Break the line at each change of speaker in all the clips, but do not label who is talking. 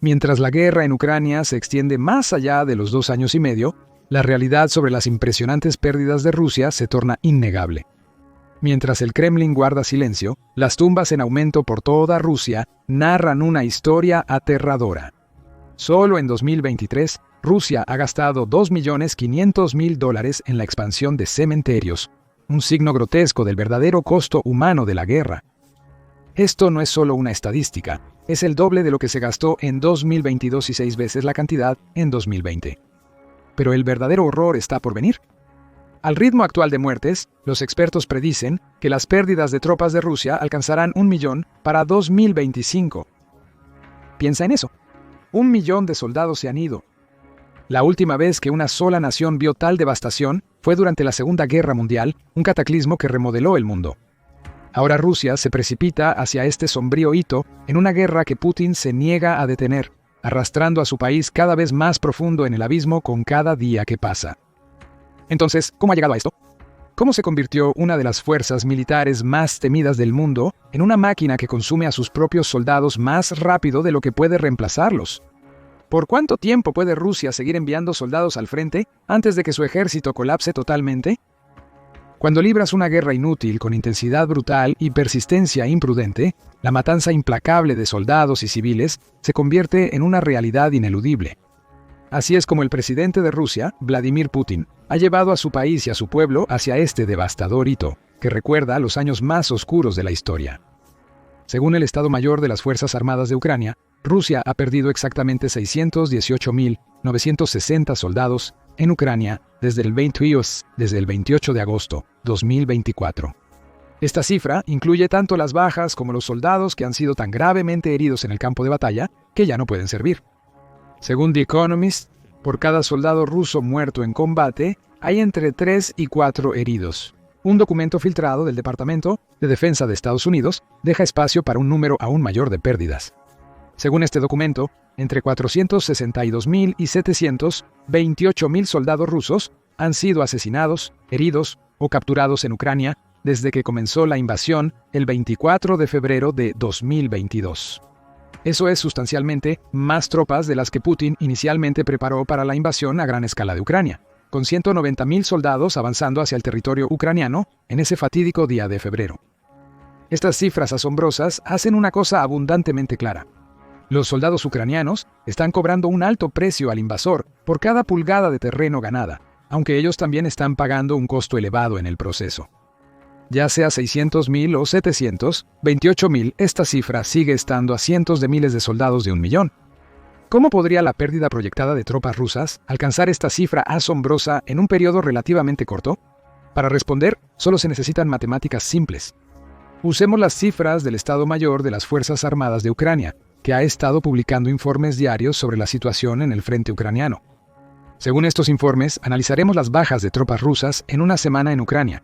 Mientras la guerra en Ucrania se extiende más allá de los 2 años y medio, la realidad sobre las impresionantes pérdidas de Rusia se torna innegable. Mientras el Kremlin guarda silencio, las tumbas en aumento por toda Rusia narran una historia aterradora. Solo en 2023, Rusia ha gastado $2.500.000 en la expansión de cementerios, un signo grotesco del verdadero costo humano de la guerra. Esto no es solo una estadística, es el doble de lo que se gastó en 2022 y 6 veces la cantidad en 2020. Pero el verdadero horror está por venir. Al ritmo actual de muertes, los expertos predicen que las pérdidas de tropas de Rusia alcanzarán 1 millón para 2025. Piensa en eso. 1 millón de soldados se han ido. La última vez que una sola nación vio tal devastación fue durante la Segunda Guerra Mundial, un cataclismo que remodeló el mundo. Ahora Rusia se precipita hacia este sombrío hito en una guerra que Putin se niega a detener, arrastrando a su país cada vez más profundo en el abismo con cada día que pasa. Entonces, ¿cómo ha llegado a esto? ¿Cómo se convirtió una de las fuerzas militares más temidas del mundo en una máquina que consume a sus propios soldados más rápido de lo que puede reemplazarlos? ¿Por cuánto tiempo puede Rusia seguir enviando soldados al frente antes de que su ejército colapse totalmente? Cuando libras una guerra inútil con intensidad brutal y persistencia imprudente, la matanza implacable de soldados y civiles se convierte en una realidad ineludible. Así es como el presidente de Rusia, Vladimir Putin, ha llevado a su país y a su pueblo hacia este devastador hito, que recuerda los años más oscuros de la historia. Según el Estado Mayor de las Fuerzas Armadas de Ucrania, Rusia ha perdido exactamente 618.960 soldados en Ucrania desde el 28 de agosto 2024. Esta cifra incluye tanto las bajas como los soldados que han sido tan gravemente heridos en el campo de batalla que ya no pueden servir. Según The Economist, por cada soldado ruso muerto en combate, hay entre 3 y 4 heridos. Un documento filtrado del Departamento de Defensa de Estados Unidos deja espacio para un número aún mayor de pérdidas. Según este documento, entre 462.000 y 728.000 soldados rusos han sido asesinados, heridos o capturados en Ucrania desde que comenzó la invasión el 24 de febrero de 2022. Eso es sustancialmente más tropas de las que Putin inicialmente preparó para la invasión a gran escala de Ucrania, con 190.000 soldados avanzando hacia el territorio ucraniano en ese fatídico día de febrero. Estas cifras asombrosas hacen una cosa abundantemente clara. Los soldados ucranianos están cobrando un alto precio al invasor por cada pulgada de terreno ganada, aunque ellos también están pagando un costo elevado en el proceso. Ya sea 600.000 o 728.000, esta cifra sigue estando a cientos de miles de soldados de 1 millón. ¿Cómo podría la pérdida proyectada de tropas rusas alcanzar esta cifra asombrosa en un periodo relativamente corto? Para responder, solo se necesitan matemáticas simples. Usemos las cifras del Estado Mayor de las Fuerzas Armadas de Ucrania, que ha estado publicando informes diarios sobre la situación en el frente ucraniano. Según estos informes, analizaremos las bajas de tropas rusas en una semana en Ucrania.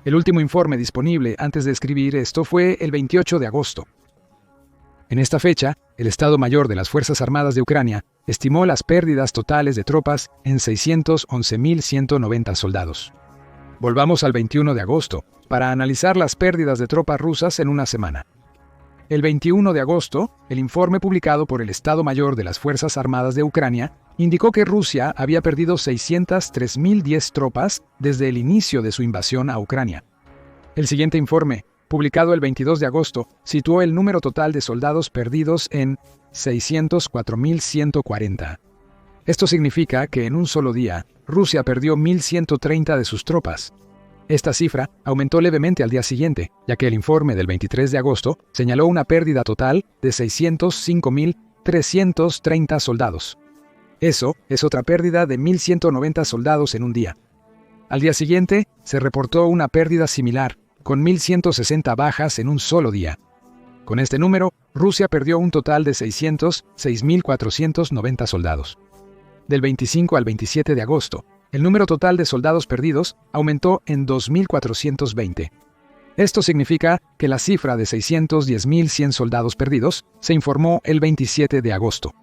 El último informe disponible antes de escribir esto fue el 28 de agosto. En esta fecha, el Estado Mayor de las Fuerzas Armadas de Ucrania estimó las pérdidas totales de tropas en 611.190 soldados. Volvamos al 21 de agosto para analizar las pérdidas de tropas rusas en una semana. El 21 de agosto, el informe publicado por el Estado Mayor de las Fuerzas Armadas de Ucrania indicó que Rusia había perdido 603.010 tropas desde el inicio de su invasión a Ucrania. El siguiente informe, publicado el 22 de agosto, situó el número total de soldados perdidos en 604.140. Esto significa que en un solo día, Rusia perdió 1.130 de sus tropas. Esta cifra aumentó levemente al día siguiente, ya que el informe del 23 de agosto señaló una pérdida total de 605.330 soldados. Eso es otra pérdida de 1.190 soldados en un día. Al día siguiente, se reportó una pérdida similar, con 1.160 bajas en un solo día. Con este número, Rusia perdió un total de 606.490 soldados. Del 25 al 27 de agosto, el número total de soldados perdidos aumentó en 2.420. Esto significa que la cifra de 610.100 soldados perdidos se informó el 27 de agosto.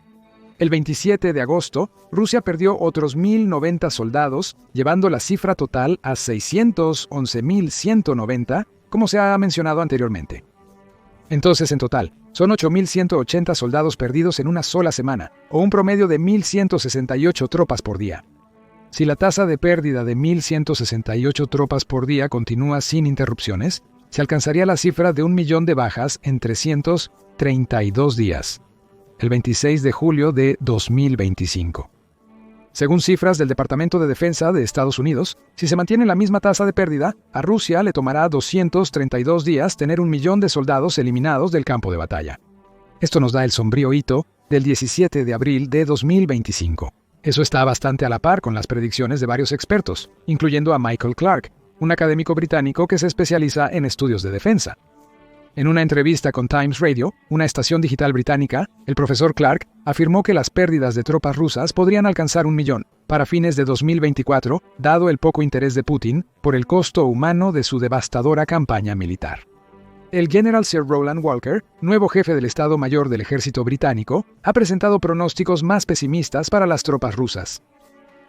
El 27 de agosto, Rusia perdió otros 1.090 soldados, llevando la cifra total a 611.190, como se ha mencionado anteriormente. Entonces, en total, son 8.180 soldados perdidos en una sola semana, o un promedio de 1.168 tropas por día. Si la tasa de pérdida de 1.168 tropas por día continúa sin interrupciones, se alcanzaría la cifra de 1 millón de bajas en 332 días, el 26 de julio de 2025. Según cifras del Departamento de Defensa de Estados Unidos, si se mantiene la misma tasa de pérdida, a Rusia le tomará 232 días tener 1 millón de soldados eliminados del campo de batalla. Esto nos da el sombrío hito del 17 de abril de 2025. Eso está bastante a la par con las predicciones de varios expertos, incluyendo a Michael Clark, un académico británico que se especializa en estudios de defensa. En una entrevista con Times Radio, una estación digital británica, el profesor Clark afirmó que las pérdidas de tropas rusas podrían alcanzar 1 millón para fines de 2024, dado el poco interés de Putin por el costo humano de su devastadora campaña militar. El general Sir Roland Walker, nuevo jefe del Estado Mayor del Ejército Británico, ha presentado pronósticos más pesimistas para las tropas rusas.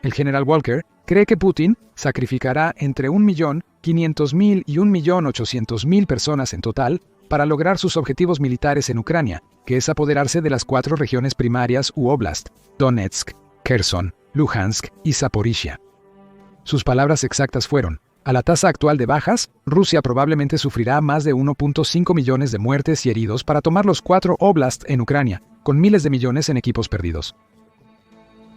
El general Walker cree que Putin sacrificará entre 1.500.000 y 1.800.000 personas en total para lograr sus objetivos militares en Ucrania, que es apoderarse de las 4 regiones primarias u oblast, Donetsk, Kherson, Luhansk y Zaporizhia. Sus palabras exactas fueron: a la tasa actual de bajas, Rusia probablemente sufrirá más de 1.5 millones de muertes y heridos para tomar los 4 oblasts en Ucrania, con miles de millones en equipos perdidos.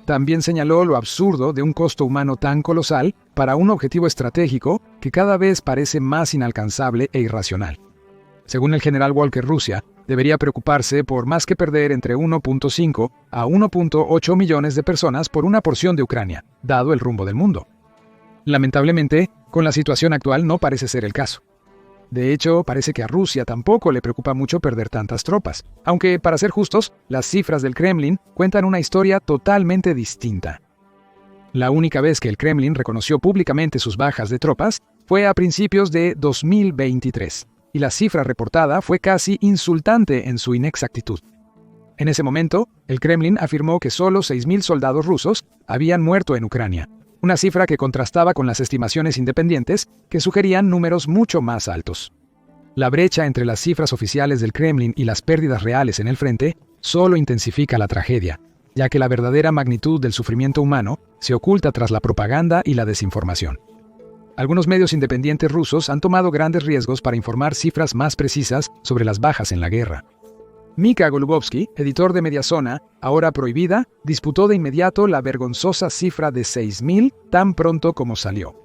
También señaló lo absurdo de un costo humano tan colosal para un objetivo estratégico que cada vez parece más inalcanzable e irracional. Según el general Walker, Rusia debería preocuparse por más que perder entre 1.5 a 1.8 millones de personas por una porción de Ucrania, dado el rumbo del mundo. Lamentablemente, con la situación actual no parece ser el caso. De hecho, parece que a Rusia tampoco le preocupa mucho perder tantas tropas, aunque, para ser justos, las cifras del Kremlin cuentan una historia totalmente distinta. La única vez que el Kremlin reconoció públicamente sus bajas de tropas fue a principios de 2023, y la cifra reportada fue casi insultante en su inexactitud. En ese momento, el Kremlin afirmó que solo 6.000 soldados rusos habían muerto en Ucrania, una cifra que contrastaba con las estimaciones independientes que sugerían números mucho más altos. La brecha entre las cifras oficiales del Kremlin y las pérdidas reales en el frente solo intensifica la tragedia, ya que la verdadera magnitud del sufrimiento humano se oculta tras la propaganda y la desinformación. Algunos medios independientes rusos han tomado grandes riesgos para informar cifras más precisas sobre las bajas en la guerra. Mika Golubovsky, editor de Mediazona, ahora prohibida, disputó de inmediato la vergonzosa cifra de 6.000 tan pronto como salió.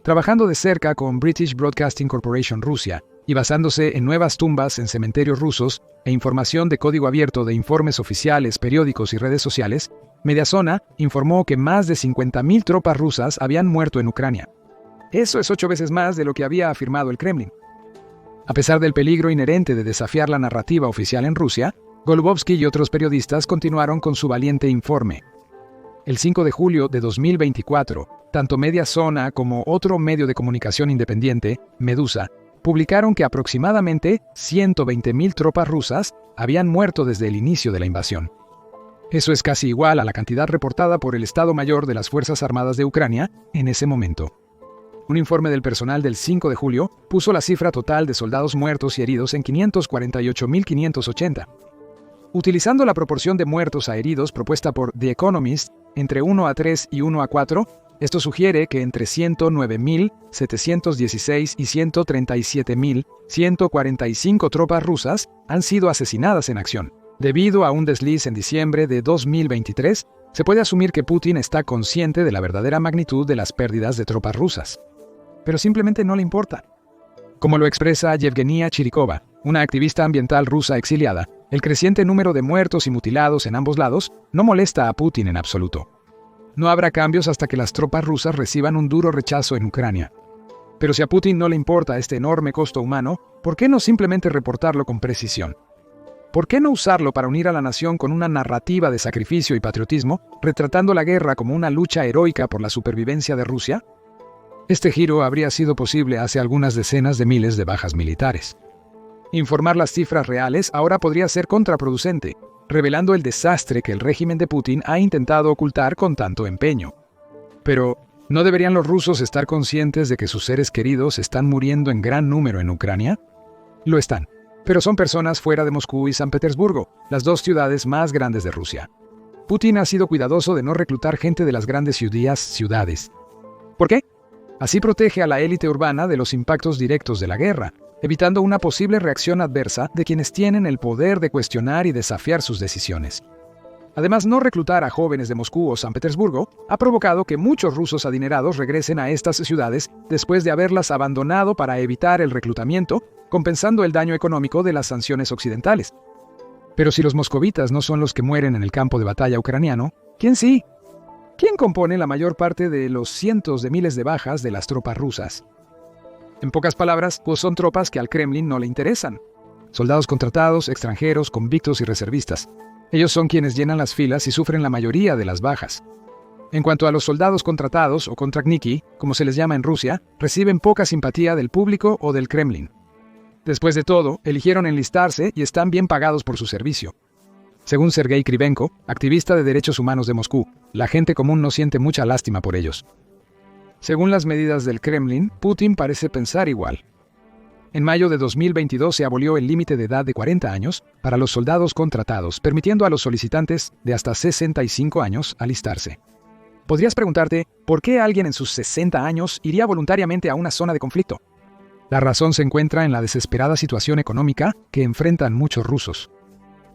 Trabajando de cerca con British Broadcasting Corporation Rusia y basándose en nuevas tumbas en cementerios rusos e información de código abierto de informes oficiales, periódicos y redes sociales, Mediazona informó que más de 50.000 tropas rusas habían muerto en Ucrania. Eso es 8 veces más de lo que había afirmado el Kremlin. A pesar del peligro inherente de desafiar la narrativa oficial en Rusia, Golubovsky y otros periodistas continuaron con su valiente informe. El 5 de julio de 2024, tanto Mediazona como otro medio de comunicación independiente, Medusa, publicaron que aproximadamente 120.000 tropas rusas habían muerto desde el inicio de la invasión. Eso es casi igual a la cantidad reportada por el Estado Mayor de las Fuerzas Armadas de Ucrania en ese momento. Un informe del personal del 5 de julio puso la cifra total de soldados muertos y heridos en 548.580. Utilizando la proporción de muertos a heridos propuesta por The Economist entre 1 a 3 y 1 a 4, esto sugiere que entre 109.716 y 137.145 tropas rusas han sido asesinadas en acción. Debido a un desliz en diciembre de 2023, se puede asumir que Putin está consciente de la verdadera magnitud de las pérdidas de tropas rusas. Pero simplemente no le importa. Como lo expresa Yevgenia Chirikova, una activista ambiental rusa exiliada, el creciente número de muertos y mutilados en ambos lados no molesta a Putin en absoluto. No habrá cambios hasta que las tropas rusas reciban un duro rechazo en Ucrania. Pero si a Putin no le importa este enorme costo humano, ¿por qué no simplemente reportarlo con precisión? ¿Por qué no usarlo para unir a la nación con una narrativa de sacrificio y patriotismo, retratando la guerra como una lucha heroica por la supervivencia de Rusia? Este giro habría sido posible hace algunas decenas de miles de bajas militares. Informar las cifras reales ahora podría ser contraproducente, revelando el desastre que el régimen de Putin ha intentado ocultar con tanto empeño. Pero, ¿no deberían los rusos estar conscientes de que sus seres queridos están muriendo en gran número en Ucrania? Lo están. Pero son personas fuera de Moscú y San Petersburgo, las dos ciudades más grandes de Rusia. Putin ha sido cuidadoso de no reclutar gente de las grandes ciudades. ¿Por qué? Así protege a la élite urbana de los impactos directos de la guerra, evitando una posible reacción adversa de quienes tienen el poder de cuestionar y desafiar sus decisiones. Además, no reclutar a jóvenes de Moscú o San Petersburgo ha provocado que muchos rusos adinerados regresen a estas ciudades después de haberlas abandonado para evitar el reclutamiento, compensando el daño económico de las sanciones occidentales. Pero si los moscovitas no son los que mueren en el campo de batalla ucraniano, ¿quién sí? ¿Quién compone la mayor parte de los cientos de miles de bajas de las tropas rusas? En pocas palabras, pues son tropas que al Kremlin no le interesan. Soldados contratados, extranjeros, convictos y reservistas. Ellos son quienes llenan las filas y sufren la mayoría de las bajas. En cuanto a los soldados contratados o kontrakniki, como se les llama en Rusia, reciben poca simpatía del público o del Kremlin. Después de todo, eligieron enlistarse y están bien pagados por su servicio. Según Sergei Krivenko, activista de derechos humanos de Moscú, la gente común no siente mucha lástima por ellos. Según las medidas del Kremlin, Putin parece pensar igual. En mayo de 2022 se abolió el límite de edad de 40 años para los soldados contratados, permitiendo a los solicitantes de hasta 65 años alistarse. Podrías preguntarte, ¿por qué alguien en sus 60 años iría voluntariamente a una zona de conflicto? La razón se encuentra en la desesperada situación económica que enfrentan muchos rusos.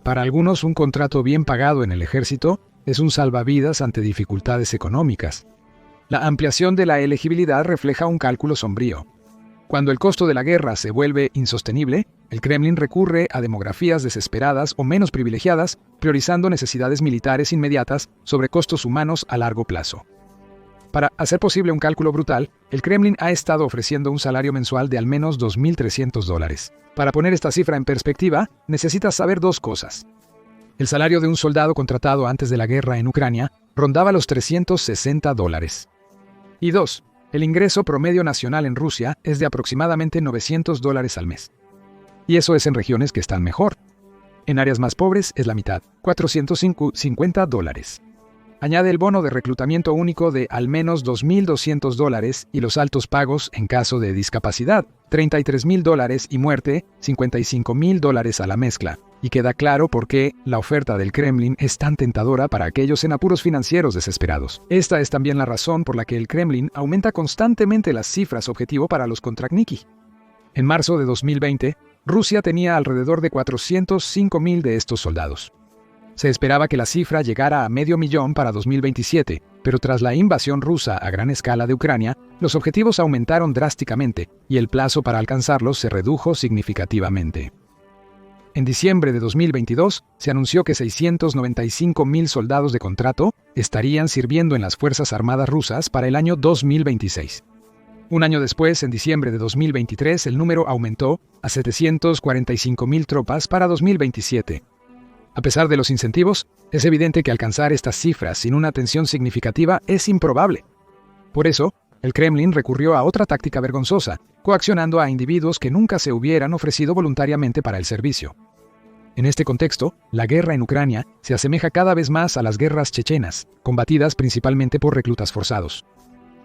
Para algunos, un contrato bien pagado en el ejército es un salvavidas ante dificultades económicas. La ampliación de la elegibilidad refleja un cálculo sombrío. Cuando el costo de la guerra se vuelve insostenible, el Kremlin recurre a demografías desesperadas o menos privilegiadas, priorizando necesidades militares inmediatas sobre costos humanos a largo plazo. Para hacer posible un cálculo brutal, el Kremlin ha estado ofreciendo un salario mensual de al menos $2.300. Para poner esta cifra en perspectiva, necesitas saber dos cosas. El salario de un soldado contratado antes de la guerra en Ucrania rondaba los $360. Y dos, el ingreso promedio nacional en Rusia es de aproximadamente $900 al mes. Y eso es en regiones que están mejor. En áreas más pobres es la mitad, $450. Añade el bono de reclutamiento único de al menos $2.200 y los altos pagos en caso de discapacidad, $33.000 y muerte, $55.000 a la mezcla. Y queda claro por qué la oferta del Kremlin es tan tentadora para aquellos en apuros financieros desesperados. Esta es también la razón por la que el Kremlin aumenta constantemente las cifras objetivo para los kontrakniki. En marzo de 2020, Rusia tenía alrededor de 405.000 de estos soldados. Se esperaba que la cifra llegara a 500.000 para 2027, pero tras la invasión rusa a gran escala de Ucrania, los objetivos aumentaron drásticamente y el plazo para alcanzarlos se redujo significativamente. En diciembre de 2022, se anunció que 695.000 soldados de contrato estarían sirviendo en las Fuerzas Armadas rusas para el año 2026. Un año después, en diciembre de 2023, el número aumentó a 745.000 tropas para 2027. A pesar de los incentivos, es evidente que alcanzar estas cifras sin una tensión significativa es improbable. Por eso, el Kremlin recurrió a otra táctica vergonzosa, coaccionando a individuos que nunca se hubieran ofrecido voluntariamente para el servicio. En este contexto, la guerra en Ucrania se asemeja cada vez más a las guerras chechenas, combatidas principalmente por reclutas forzados.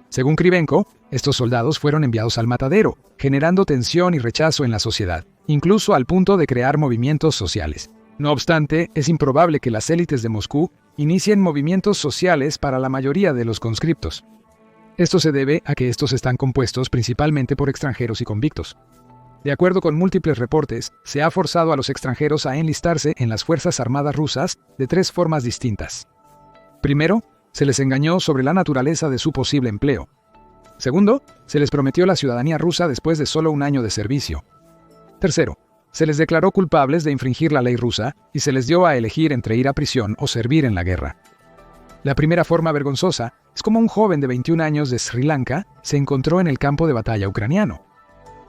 Según Krivenko, estos soldados fueron enviados al matadero, generando tensión y rechazo en la sociedad, incluso al punto de crear movimientos sociales. No obstante, es improbable que las élites de Moscú inicien movimientos sociales para la mayoría de los conscriptos. Esto se debe a que estos están compuestos principalmente por extranjeros y convictos. De acuerdo con múltiples reportes, se ha forzado a los extranjeros a enlistarse en las Fuerzas Armadas rusas de tres formas distintas. Primero, se les engañó sobre la naturaleza de su posible empleo. Segundo, se les prometió la ciudadanía rusa después de solo un año de servicio. Tercero, se les declaró culpables de infringir la ley rusa y se les dio a elegir entre ir a prisión o servir en la guerra. La primera forma vergonzosa es como un joven de 21 años de Sri Lanka se encontró en el campo de batalla ucraniano.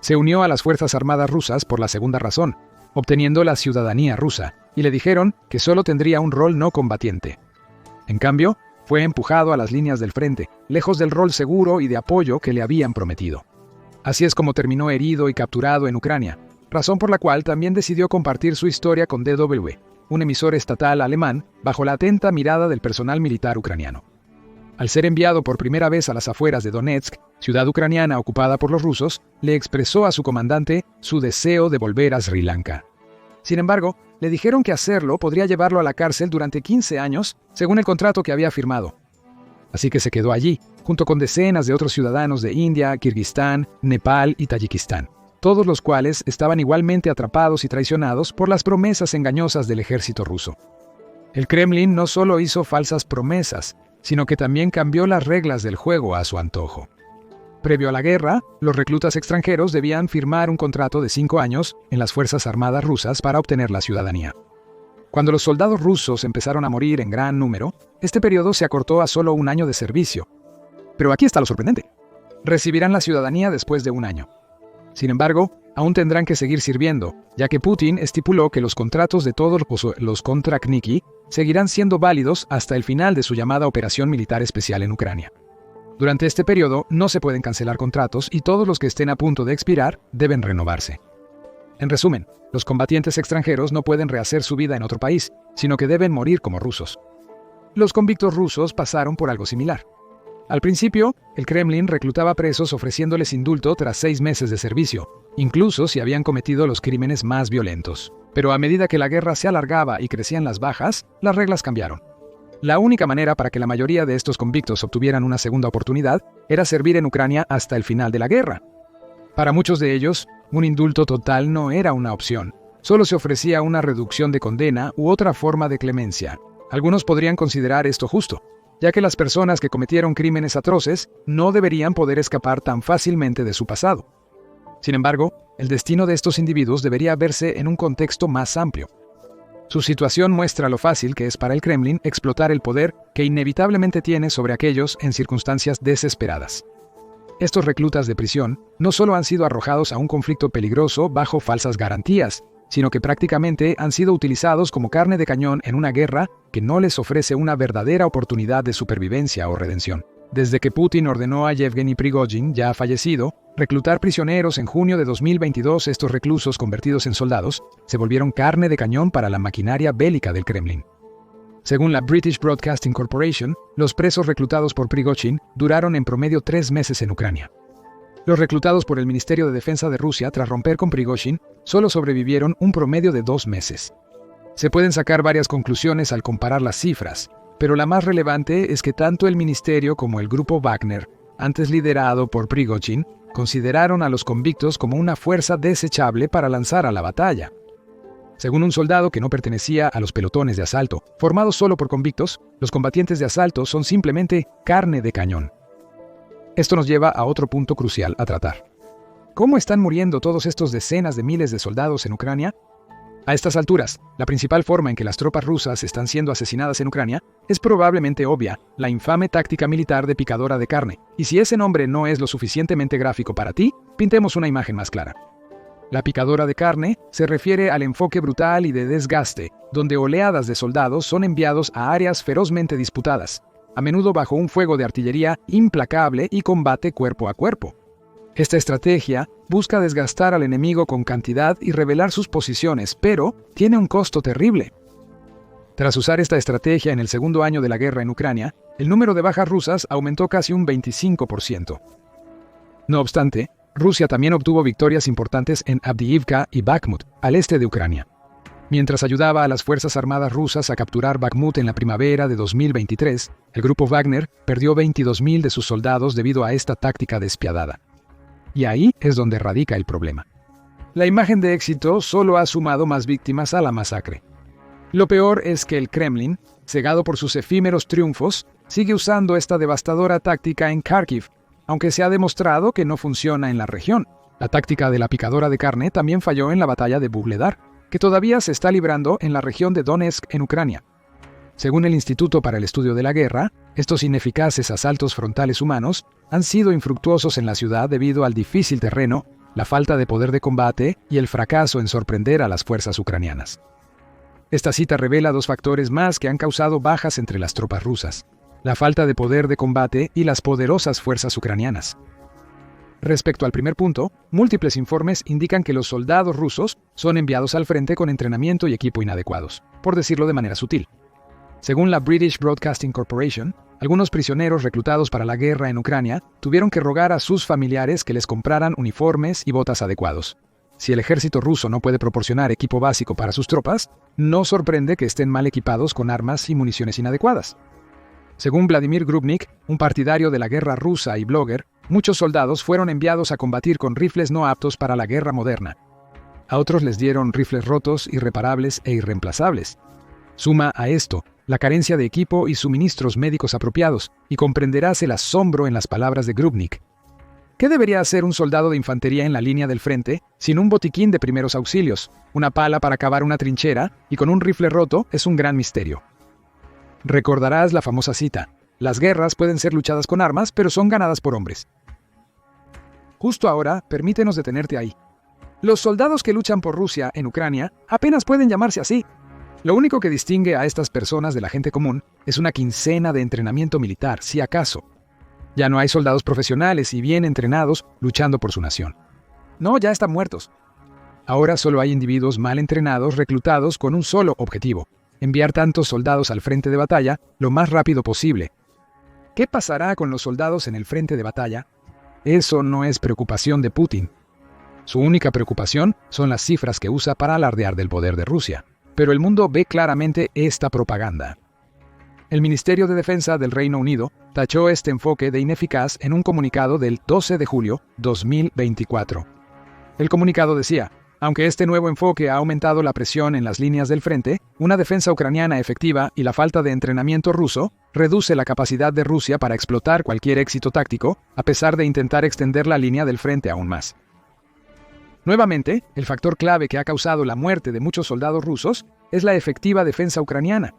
Se unió a las Fuerzas Armadas rusas por la segunda razón, obteniendo la ciudadanía rusa, y le dijeron que solo tendría un rol no combatiente. En cambio, fue empujado a las líneas del frente, lejos del rol seguro y de apoyo que le habían prometido. Así es como terminó herido y capturado en Ucrania, razón por la cual también decidió compartir su historia con DW, un emisor estatal alemán, bajo la atenta mirada del personal militar ucraniano. Al ser enviado por primera vez a las afueras de Donetsk, ciudad ucraniana ocupada por los rusos, le expresó a su comandante su deseo de volver a Sri Lanka. Sin embargo, le dijeron que hacerlo podría llevarlo a la cárcel durante 15 años, según el contrato que había firmado. Así que se quedó allí, junto con decenas de otros ciudadanos de India, Kirguistán, Nepal y Tayikistán, todos los cuales estaban igualmente atrapados y traicionados por las promesas engañosas del ejército ruso. El Kremlin no solo hizo falsas promesas, sino que también cambió las reglas del juego a su antojo. Previo a la guerra, los reclutas extranjeros debían firmar un contrato de 5 años en las Fuerzas Armadas rusas para obtener la ciudadanía. Cuando los soldados rusos empezaron a morir en gran número, este periodo se acortó a solo 1 año de servicio. Pero aquí está lo sorprendente. Recibirán la ciudadanía después de 1 año. Sin embargo, aún tendrán que seguir sirviendo, ya que Putin estipuló que los contratos de todos los kontrakniki seguirán siendo válidos hasta el final de su llamada Operación Militar Especial en Ucrania. Durante este periodo no se pueden cancelar contratos y todos los que estén a punto de expirar deben renovarse. En resumen, los combatientes extranjeros no pueden rehacer su vida en otro país, sino que deben morir como rusos. Los convictos rusos pasaron por algo similar. Al principio, el Kremlin reclutaba presos ofreciéndoles indulto tras 6 meses de servicio, incluso si habían cometido los crímenes más violentos. Pero a medida que la guerra se alargaba y crecían las bajas, las reglas cambiaron. La única manera para que la mayoría de estos convictos obtuvieran una segunda oportunidad era servir en Ucrania hasta el final de la guerra. Para muchos de ellos, un indulto total no era una opción. Solo se ofrecía una reducción de condena u otra forma de clemencia. Algunos podrían considerar esto justo, ya que las personas que cometieron crímenes atroces no deberían poder escapar tan fácilmente de su pasado. Sin embargo, el destino de estos individuos debería verse en un contexto más amplio. Su situación muestra lo fácil que es para el Kremlin explotar el poder que inevitablemente tiene sobre aquellos en circunstancias desesperadas. Estos reclutas de prisión no solo han sido arrojados a un conflicto peligroso bajo falsas garantías, sino que prácticamente han sido utilizados como carne de cañón en una guerra que no les ofrece una verdadera oportunidad de supervivencia o redención. Desde que Putin ordenó a Yevgeny Prigozhin, ya fallecido, reclutar prisioneros en junio de 2022, estos reclusos convertidos en soldados se volvieron carne de cañón para la maquinaria bélica del Kremlin. Según la British Broadcasting Corporation, los presos reclutados por Prigozhin duraron en promedio 3 meses en Ucrania. Los reclutados por el Ministerio de Defensa de Rusia tras romper con Prigozhin solo sobrevivieron un promedio de 2 meses. Se pueden sacar varias conclusiones al comparar las cifras, pero la más relevante es que tanto el ministerio como el grupo Wagner, antes liderado por Prigozhin, consideraron a los convictos como una fuerza desechable para lanzar a la batalla. Según un soldado que no pertenecía a los pelotones de asalto, formados solo por convictos, los combatientes de asalto son simplemente carne de cañón. Esto nos lleva a otro punto crucial a tratar. ¿Cómo están muriendo todos estos decenas de miles de soldados en Ucrania? A estas alturas, la principal forma en que las tropas rusas están siendo asesinadas en Ucrania es probablemente obvia, la infame táctica militar de picadora de carne. Y si ese nombre no es lo suficientemente gráfico para ti, pintemos una imagen más clara. La picadora de carne se refiere al enfoque brutal y de desgaste, donde oleadas de soldados son enviados a áreas ferozmente disputadas, a menudo bajo un fuego de artillería implacable y combate cuerpo a cuerpo. Esta estrategia busca desgastar al enemigo con cantidad y revelar sus posiciones, pero tiene un costo terrible. Tras usar esta estrategia en el segundo año de la guerra en Ucrania, el número de bajas rusas aumentó casi un 25%. No obstante, Rusia también obtuvo victorias importantes en Avdiivka y Bakhmut, al este de Ucrania. Mientras ayudaba a las Fuerzas Armadas rusas a capturar Bakhmut en la primavera de 2023, el grupo Wagner perdió 22.000 de sus soldados debido a esta táctica despiadada. Y ahí es donde radica el problema. La imagen de éxito solo ha sumado más víctimas a la masacre. Lo peor es que el Kremlin, cegado por sus efímeros triunfos, sigue usando esta devastadora táctica en Kharkiv, aunque se ha demostrado que no funciona en la región. La táctica de la picadora de carne también falló en la batalla de Vuhledar, que todavía se está librando en la región de Donetsk en Ucrania. Según el Instituto para el Estudio de la Guerra, estos ineficaces asaltos frontales humanos han sido infructuosos en la ciudad debido al difícil terreno, la falta de poder de combate y el fracaso en sorprender a las fuerzas ucranianas. Esta cita revela 2 factores más que han causado bajas entre las tropas rusas: la falta de poder de combate y las poderosas fuerzas ucranianas. Respecto al primer punto, múltiples informes indican que los soldados rusos son enviados al frente con entrenamiento y equipo inadecuados, por decirlo de manera sutil. Según la British Broadcasting Corporation, Algunos prisioneros reclutados para la guerra en Ucrania tuvieron que rogar a sus familiares que les compraran uniformes y botas adecuados. Si el ejército ruso no puede proporcionar equipo básico para sus tropas, no sorprende que estén mal equipados con armas y municiones inadecuadas. Según Vladimir Grubnik, un partidario de la guerra rusa y blogger, muchos soldados fueron enviados a combatir con rifles no aptos para la guerra moderna. A otros les dieron rifles rotos, irreparables e irreemplazables. Suma a esto la carencia de equipo y suministros médicos apropiados, y comprenderás el asombro en las palabras de Grubnik. ¿Qué debería hacer un soldado de infantería en la línea del frente sin un botiquín de primeros auxilios, una pala para cavar una trinchera y con un rifle roto? Es un gran misterio. Recordarás la famosa cita: las guerras pueden ser luchadas con armas, pero son ganadas por hombres. Justo ahora, permítenos detenerte ahí. Los soldados que luchan por Rusia en Ucrania apenas pueden llamarse así. Lo único que distingue a estas personas de la gente común es una quincena de entrenamiento militar, si acaso. Ya no hay soldados profesionales y bien entrenados luchando por su nación. No, ya están muertos. Ahora solo hay individuos mal entrenados reclutados con un solo objetivo: enviar tantos soldados al frente de batalla lo más rápido posible. ¿Qué pasará con los soldados en el frente de batalla? Eso no es preocupación de Putin. Su única preocupación son las cifras que usa para alardear del poder de Rusia. Pero el mundo ve claramente esta propaganda. El Ministerio de Defensa del Reino Unido tachó este enfoque de ineficaz en un comunicado del 12 de julio 2024. El comunicado decía: aunque este nuevo enfoque ha aumentado la presión en las líneas del frente, una defensa ucraniana efectiva y la falta de entrenamiento ruso reduce la capacidad de Rusia para explotar cualquier éxito táctico, a pesar de intentar extender la línea del frente aún más. Nuevamente, el factor clave que ha causado la muerte de muchos soldados rusos es la efectiva defensa ucraniana.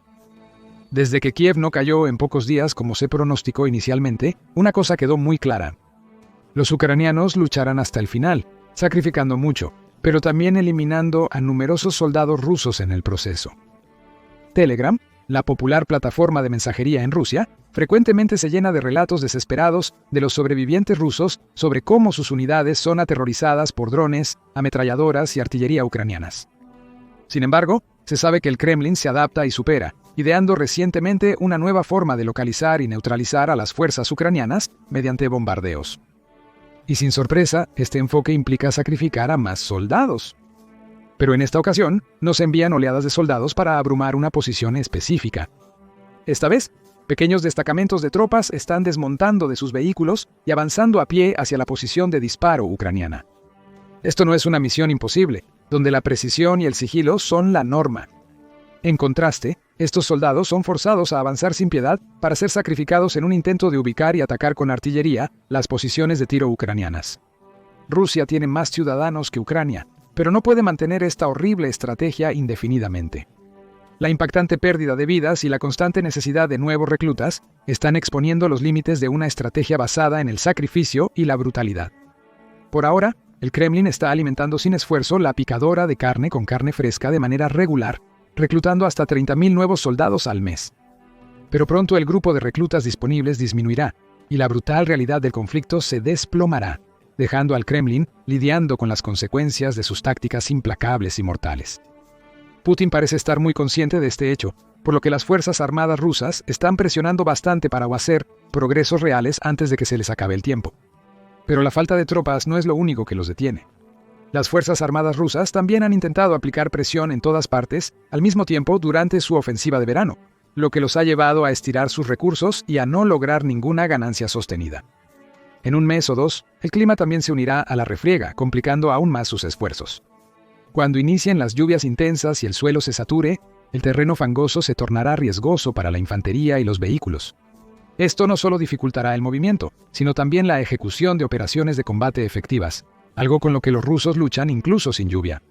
Desde que Kiev no cayó en pocos días como se pronosticó inicialmente, una cosa quedó muy clara. Los ucranianos lucharán hasta el final, sacrificando mucho, pero también eliminando a numerosos soldados rusos en el proceso. Telegram, la popular plataforma de mensajería en Rusia, frecuentemente se llena de relatos desesperados de los sobrevivientes rusos sobre cómo sus unidades son aterrorizadas por drones, ametralladoras y artillería ucranianas. Sin embargo, se sabe que el Kremlin se adapta y supera, ideando recientemente una nueva forma de localizar y neutralizar a las fuerzas ucranianas mediante bombardeos. Y sin sorpresa, este enfoque implica sacrificar a más soldados. Pero en esta ocasión, no se envían oleadas de soldados para abrumar una posición específica. Esta vez, pequeños destacamentos de tropas están desmontando de sus vehículos y avanzando a pie hacia la posición de disparo ucraniana. Esto no es una misión imposible, donde la precisión y el sigilo son la norma. En contraste, estos soldados son forzados a avanzar sin piedad para ser sacrificados en un intento de ubicar y atacar con artillería las posiciones de tiro ucranianas. Rusia tiene más ciudadanos que Ucrania, pero no puede mantener esta horrible estrategia indefinidamente. La impactante pérdida de vidas y la constante necesidad de nuevos reclutas están exponiendo los límites de una estrategia basada en el sacrificio y la brutalidad. Por ahora, el Kremlin está alimentando sin esfuerzo la picadora de carne con carne fresca de manera regular, reclutando hasta 30.000 nuevos soldados al mes. Pero pronto el grupo de reclutas disponibles disminuirá, y la brutal realidad del conflicto se desplomará, dejando al Kremlin lidiando con las consecuencias de sus tácticas implacables y mortales. Putin parece estar muy consciente de este hecho, por lo que las Fuerzas Armadas rusas están presionando bastante para hacer progresos reales antes de que se les acabe el tiempo. Pero la falta de tropas no es lo único que los detiene. Las Fuerzas Armadas rusas también han intentado aplicar presión en todas partes al mismo tiempo durante su ofensiva de verano, lo que los ha llevado a estirar sus recursos y a no lograr ninguna ganancia sostenida. En un mes o dos, el clima también se unirá a la refriega, complicando aún más sus esfuerzos. Cuando inicien las lluvias intensas y el suelo se sature, el terreno fangoso se tornará riesgoso para la infantería y los vehículos. Esto no solo dificultará el movimiento, sino también la ejecución de operaciones de combate efectivas, algo con lo que los rusos luchan incluso sin lluvia.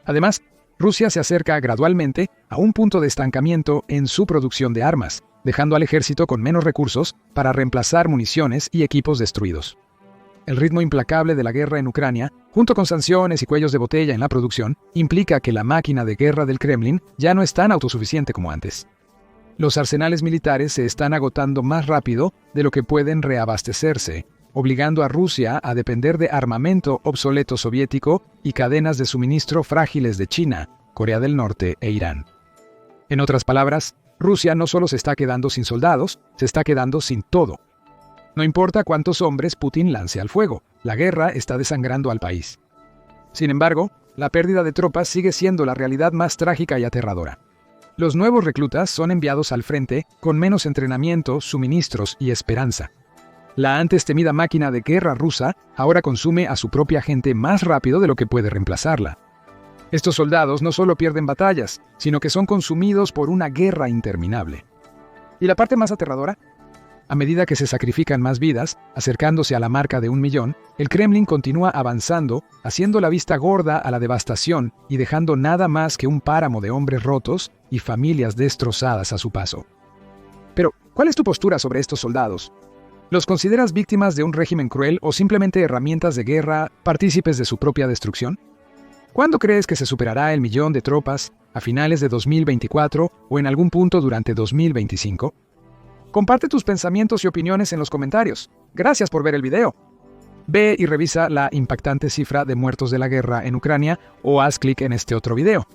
Además, Rusia se acerca gradualmente a un punto de estancamiento en su producción de armas, dejando al ejército con menos recursos para reemplazar municiones y equipos destruidos. El ritmo implacable de la guerra en Ucrania, junto con sanciones y cuellos de botella en la producción, implica que la máquina de guerra del Kremlin ya no es tan autosuficiente como antes. Los arsenales militares se están agotando más rápido de lo que pueden reabastecerse, obligando a Rusia a depender de armamento obsoleto soviético y cadenas de suministro frágiles de China, Corea del Norte e Irán. En otras palabras, Rusia no solo se está quedando sin soldados, se está quedando sin todo. No importa cuántos hombres Putin lance al fuego, la guerra está desangrando al país. Sin embargo, la pérdida de tropas sigue siendo la realidad más trágica y aterradora. Los nuevos reclutas son enviados al frente con menos entrenamiento, suministros y esperanza. La antes temida máquina de guerra rusa ahora consume a su propia gente más rápido de lo que puede reemplazarla. Estos soldados no solo pierden batallas, sino que son consumidos por una guerra interminable. ¿Y la parte más aterradora? A medida que se sacrifican más vidas, acercándose a la marca de 1 millón, el Kremlin continúa avanzando, haciendo la vista gorda a la devastación y dejando nada más que un páramo de hombres rotos y familias destrozadas a su paso. Pero, ¿cuál es tu postura sobre estos soldados? ¿Los consideras víctimas de un régimen cruel o simplemente herramientas de guerra, partícipes de su propia destrucción? ¿Cuándo crees que se superará el 1 millón de tropas? ¿A finales de 2024 o en algún punto durante 2025? Comparte tus pensamientos y opiniones en los comentarios. Gracias por ver el video. Ve y revisa la impactante cifra de muertos de la guerra en Ucrania o haz clic en este otro video.